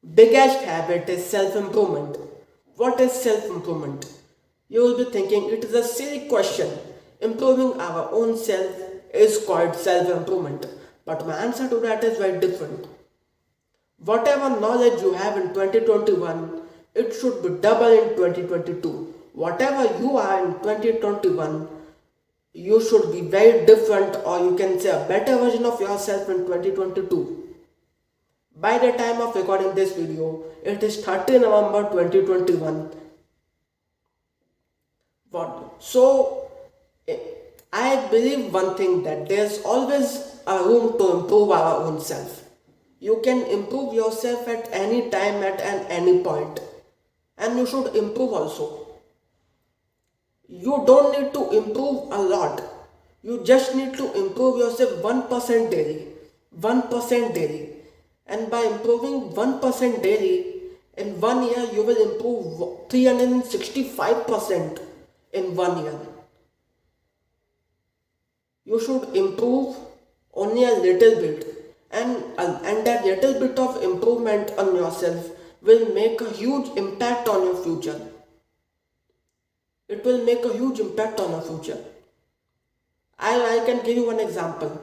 Biggest habit is self-improvement. What is self-improvement? You will be thinking it is a silly question. Improving our own self is called self-improvement. But my answer to that is very different. Whatever knowledge you have in 2021, it should be double in 2022. Whatever you are in 2021, you should be very different, or you can say a better version of yourself in 2022. By the time of recording this video, it is 30 November 2021. What? So, I believe one thing, that there's always a room to improve our own self. You can improve yourself at any time, at any point, and you should improve also. You don't need to improve a lot. You just need to improve yourself 1% daily. 1% daily. And by improving 1% daily, in 1 year you will improve 365% in 1 year. You should improve only a little bit, and that little bit of improvement on yourself will make a huge impact on your future. It will make a huge impact on your future. I can give you one example.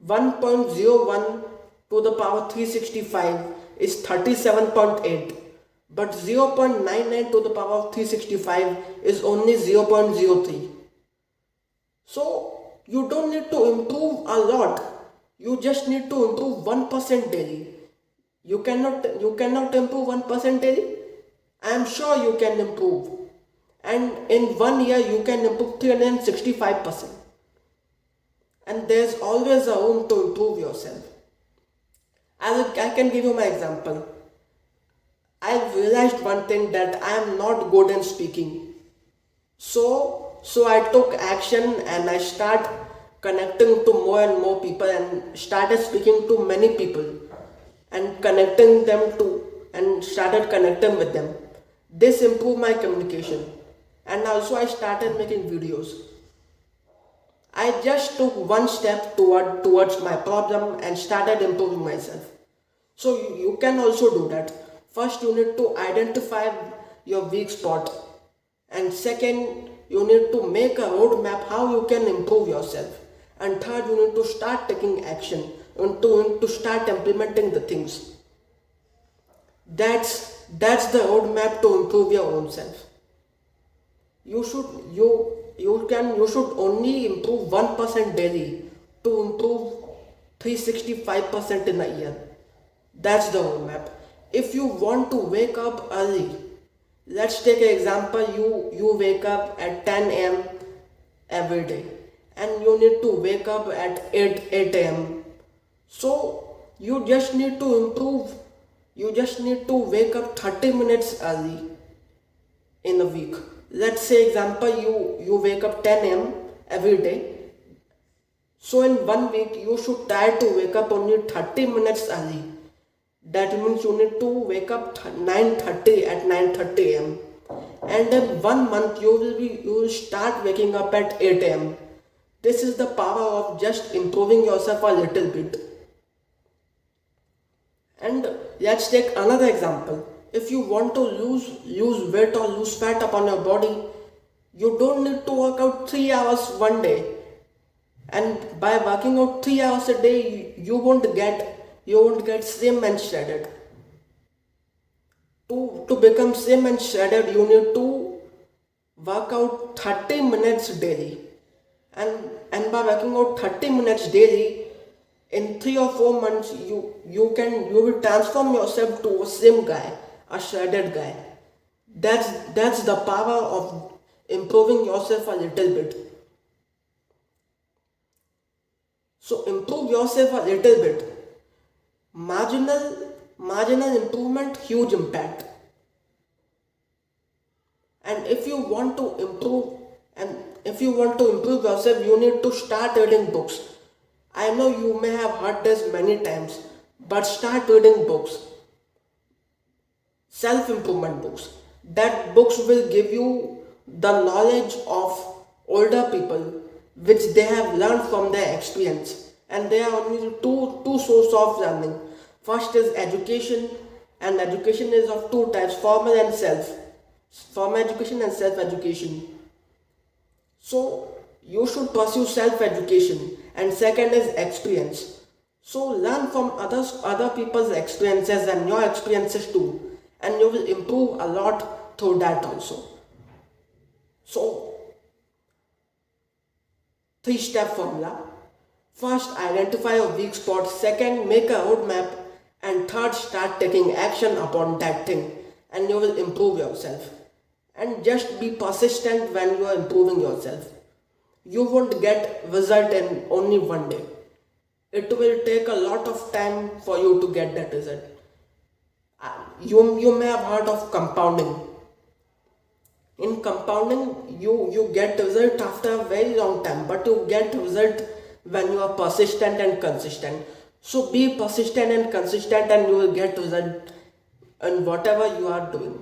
1.01 to the power 365 is 37.8, but 0.99 to the power of 365 is only 0.03. So you don't need to improve a lot. You just need to improve 1% daily. You cannot improve 1% daily? I am sure you can improve. And in 1 year you can improve 365%. And there's always a room to improve yourself. I can give you my example. I realized one thing, that I am not good in speaking. So I took action, and I start connecting to more and more people, and started speaking to many people, and started connecting with them. This improved my communication, and also I started making videos. I just took one step towards my problem and started improving myself. So you can also do that. First, you need to identify your weak spot, and second, you need to make a roadmap how you can improve yourself, and third, you need to start taking action and to start implementing the things. That's the roadmap to improve your own self. You should only improve 1% daily to improve 365% in a year. That's the roadmap. If you want to wake up early, let's take an example. You wake up at 10 a.m. every day, and you need to wake up at 8 a.m. So you just need to improve. You just need to wake up 30 minutes early in a week. Let's say example, you wake up 10 a.m. every day. So in 1 week you should try to wake up only 30 minutes early. That means you need to wake up 9:30 at 9:30 a.m. And in 1 month you will start waking up at 8 a.m. This is the power of just improving yourself a little bit. And let's take another example. If you want to lose weight or lose fat upon your body, you don't need to work out 3 hours one day. And by working out 3 hours a day, you won't get slim and shredded. To become slim and shredded, you need to work out 30 minutes daily. And by working out 30 minutes daily, in 3 or 4 months, you will transform yourself to a slim guy, a shredded guy. That's the power of improving yourself a little bit. So improve yourself a little bit. Marginal improvement, huge impact. And if you want to improve yourself, you need to start reading books. I know you may have heard this many times, but start reading books. Self-improvement books. That books will give you the knowledge of older people, which they have learned from their experience. And there are only two sources of learning. First is education, And education is of two types, formal and self. Formal education and self education. So you should pursue self education. And second is experience. So learn from other people's experiences and your experiences too. And you will improve a lot through that also. So 3-step formula. First, identify your weak spot. Second, make a roadmap. And third, start taking action upon that thing. And you will improve yourself. And just be persistent when you are improving yourself. You won't get result in only one day. It will take a lot of time for you to get that result. You may have heard of compounding. In compounding, you get result after a very long time, but you get result when you are persistent and consistent. So be persistent and consistent and you will get result in whatever you are doing.